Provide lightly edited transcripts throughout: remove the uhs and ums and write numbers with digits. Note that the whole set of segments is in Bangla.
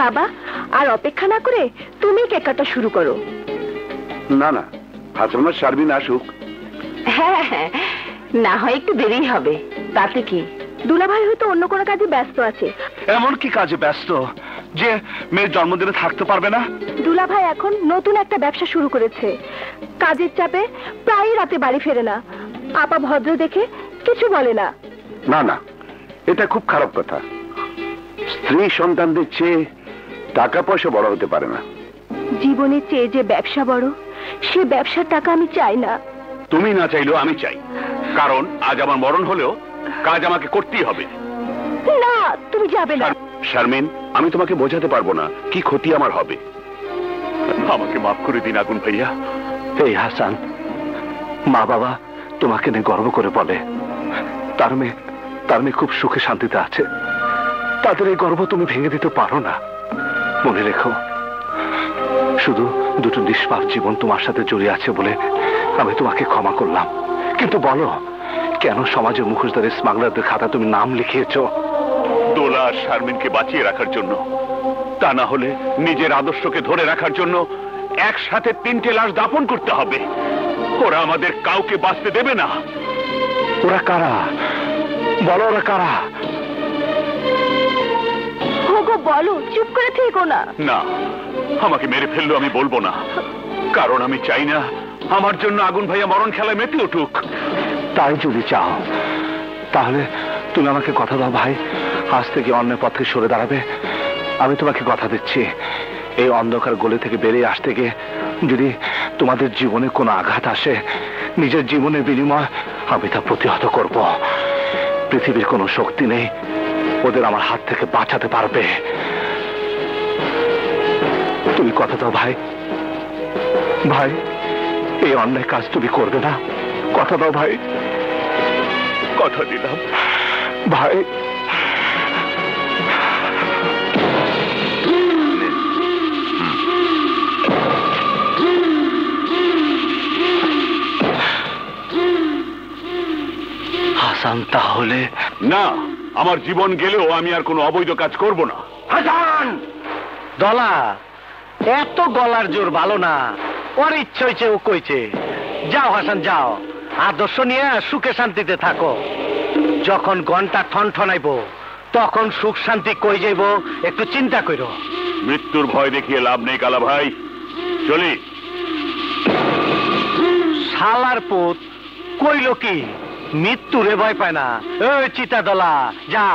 বাবা, আর অপেক্ষা না করে তুমি কেক কাটা শুরু করো। না না, হাসান আর শারমিন আসুক। হ্যাঁ হ্যাঁ, না হয় একটু দেরি হবে, তাতে কি? দুলাভাই হয়তো অন্য কোনো কাজে ব্যস্ত আছে। এমন কি কাজে ব্যস্ত যে মেয়ের জন্মদিনে থাকতে পারবে না? দুলাভাই এখন নতুন একটা ব্যবসা শুরু করেছে, কাজের চাপে প্রায় রাতে বাড়ি ফেরে না। আপা ভদ্র দেখে কিছু বলে না। না না, এটা খুব খারাপ কথা। স্ত্রী সন্তানদের চেয়ে টাকা পয়সা বড় হতে পারে না। জীবনের চেয়ে যে ব্যবসা বড়, সে ব্যবসার টাকা আমি চাই না। তুমি না চাইলেও আমি চাই, কারণ আজ আমার মরণ হলেও কাজ আমাকে করতেই হবে। না, তুমি যাবে না। শারমিন, আমি তোমাকে বোঝাতে পারবো না কি ক্ষতি আমার হবে। আমাকে মাফ করে দিন আগুন ভাইয়া। এই হাসান, মা বাবা তোমাকে নিয়ে গর্ব করে বলে তার মেয়ে খুব সুখে শান্তিতে আছে। তাদের এই গর্ব তুমি ভেঙে দিতে পারো না। মনে রেখো, শুধু দুটো নিষ্পাপ জীবন তোমার সাথে জড়িয়ে আছে বলে আমি তোমাকে ক্ষমা করলাম। কিন্তু বলো, কেন সমাজের মুখোশধারী স্মাগলারদের খাতা তুমি নাম লিখিয়েছ? দোলা আর শারমিনকে বাঁচিয়ে রাখার জন্য, তা না হলে নিজের আদর্শকে ধরে রাখার জন্য একসাথে 3টে লাশ দাফন করতে হবে। ওরা আমাদের কাউকে বাঁচতে দেবে না। ওরা কারা? বলো, ওরা কারা? ওগো বলো, চুপ করে থেকো না। না, আমাকে মেরে ফেললো আমি বলবো না, কারণ আমি চাই না আমার জন্য আগুন ভাইয়া মরণ খেলায় মেতে উঠুক। তাই যদি চাও তাহলে তুমি আমাকে কথা দাও ভাই, আজ থেকে অন্যের পথে সরে দাঁড়াবে। আমি তোমাকে কথা দিচ্ছি, এই অন্ধকার গলি থেকে বেরিয়ে আসতে গিয়ে যদি তোমাদের জীবনে কোনো আঘাত আসে, নিজের জীবনের বিনিময় আমি তা প্রতিহত করব। পৃথিবীর কোনো শক্তি নেই ওদের আমার হাত থেকে বাঁচাতে পারবে। তুমি কথা দাও ভাই, ভাই এই অন্যায় কাজ তুমি করবে না। কথা দাও ভাই। কথা দিলাম ভাই। হাসান, তাহলে না, আমার জীবন গেলেও আমি আর কোনো অবৈধ কাজ করব না। হাসান! দলা, এত গলার জোর ভালো না। ওর ইচ্ছে হয়েছে ও কইছে। যাও হাসান, যাও, আদর্শ নিয়ে সুখে শান্তিতে থাকো। যখন ঘন্টা ঠনঠনাইব তখন সুখ শান্তি কই যাইব একটু চিন্তা করো। মৃত্যুর ভয় দেখিয়ে লাভ নেই কালা ভাই, চলি। শালার পুত কইল কি মৃত্যুরে ভয় পায় না। ওই চিতাদলা, যা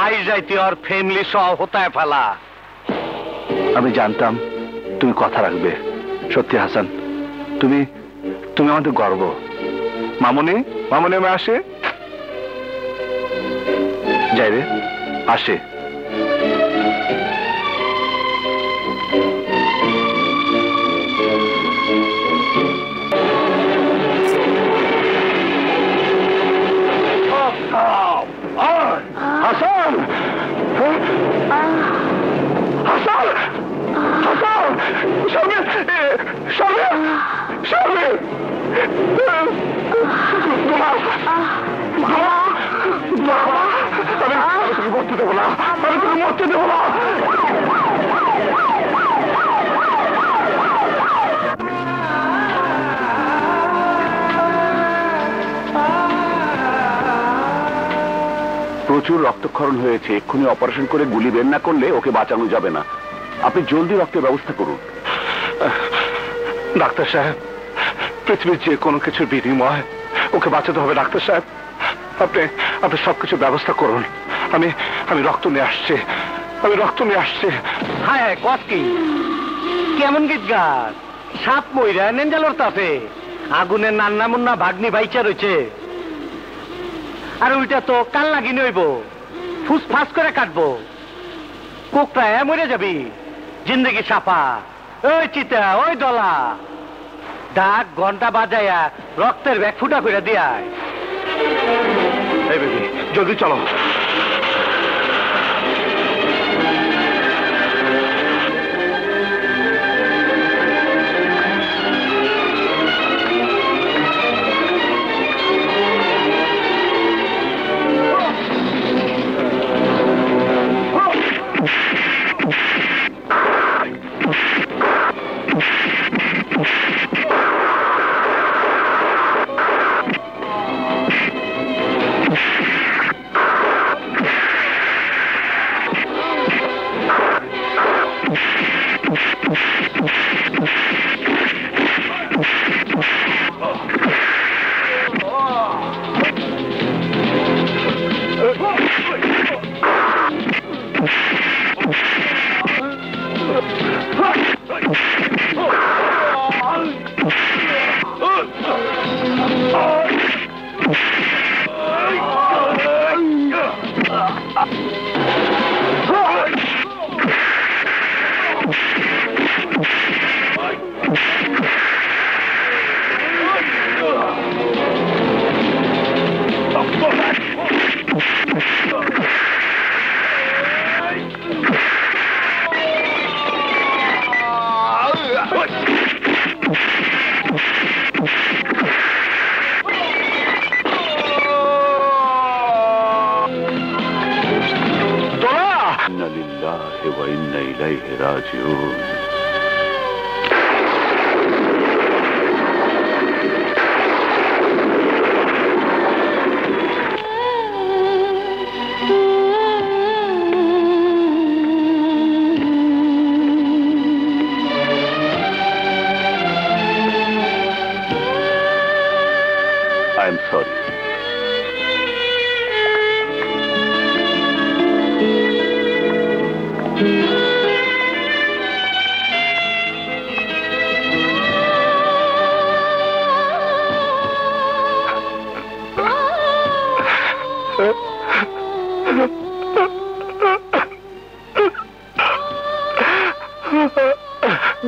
আই যাইতে ওর ফ্যামিলি সহ হতায় ফেলা। আমি জানতাম তুমি কথা রাখবে। সত্যি হাসান, তুমি আমাদের গর্ব। মামনি, মামনি আমি আসে যাই রে, আসে। হাসান! হাসান! হাসান! শারমিন! শারমিন! শারমিন! আমি তোকে মরতে দেবো না, আমি তোকে মরতে দেবো না। প্রচুর রক্তক্ষরণ হয়েছে, এক্ষুনি অপারেশন করে গুলি বের না করলে ওকে বাঁচানো যাবে না। আপনি জলদি রক্তের ব্যবস্থা করুন। ডাক্তার সাহেব, পৃথিবীর যে কোনো কিছুর বিনিময় ওকে বাঁচাতে হবে। ডাক্তার সাহেব, আপনি সবকিছু ব্যবস্থা করুন। আমি রক্ত নিয়ে আসছি, আমি রক্ত নিয়ে আসছি। হ্যাঁ, কত কি কেমন গীত গাছ? সাপ মইরা নেঞ্জালোর তাপে আগুনের নান্না মুন্না ভাগ্নি বাইচা রয়েছে। আর ওইটা তো কাল লাগি নইব, ফুস ফাস করে কাটবো। কোকটা মরে যাবি, জিন্দগি সাফা। ওই চিতা, ওই দলা, ডাক ঘন্টা বাজাইয়া রক্তের ব্যাগ ফুটা করে দিয়ায়। এই বেবি, জলদি চলো। ইন্না লিল্লাহি ওয়া ইন্না ইলাইহি রাজিউন। I am sorry.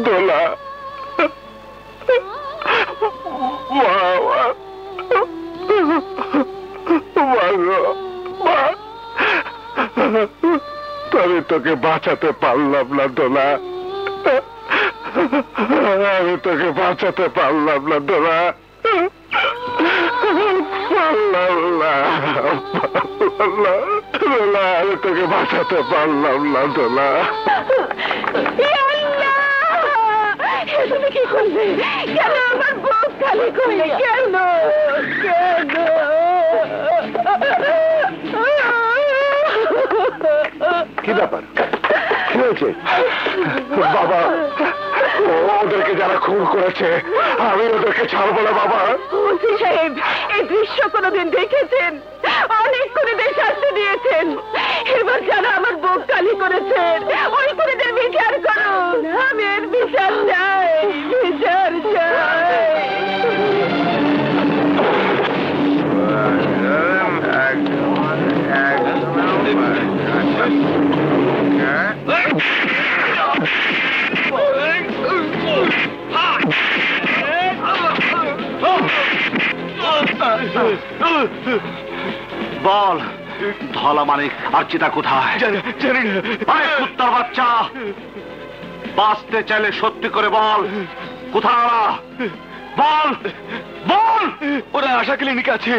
দোলা আমি তোকে বাঁচাতে পারলাম না দোলা, আমি তোকে বাঁচাতে পারলাম না দোলা, দোলা আমি তোকে বাঁচাতে পারলাম না দোলা। তুমি কি করলে? কেন আমার বুক খালি করলে? কেন কেন? কি ব্যাপার? কি হয়েছে বাবা? ওদেরকে যারা খুন করেছে আমি ওদেরকে ছাড়বো না বাবা। ওসি সাহেব, এই দৃশ্য কোনোদিন দেখেছেন? অনেক খুনিদের শাস্তি দিয়েছেন, এবার যারা আমার বুক খালি করেছেন ওই খুনিদের বিচার করুন। আমি এর বিচার চাই, বিচার চাই। বল ধলা মানিক আর চিতা কোথায়? কুত্তার বাচ্চা, বাঁচতে চাইলে সত্যি করে বল কোথায়? বল বল। ওরা আশা ক্লিনিক আছে।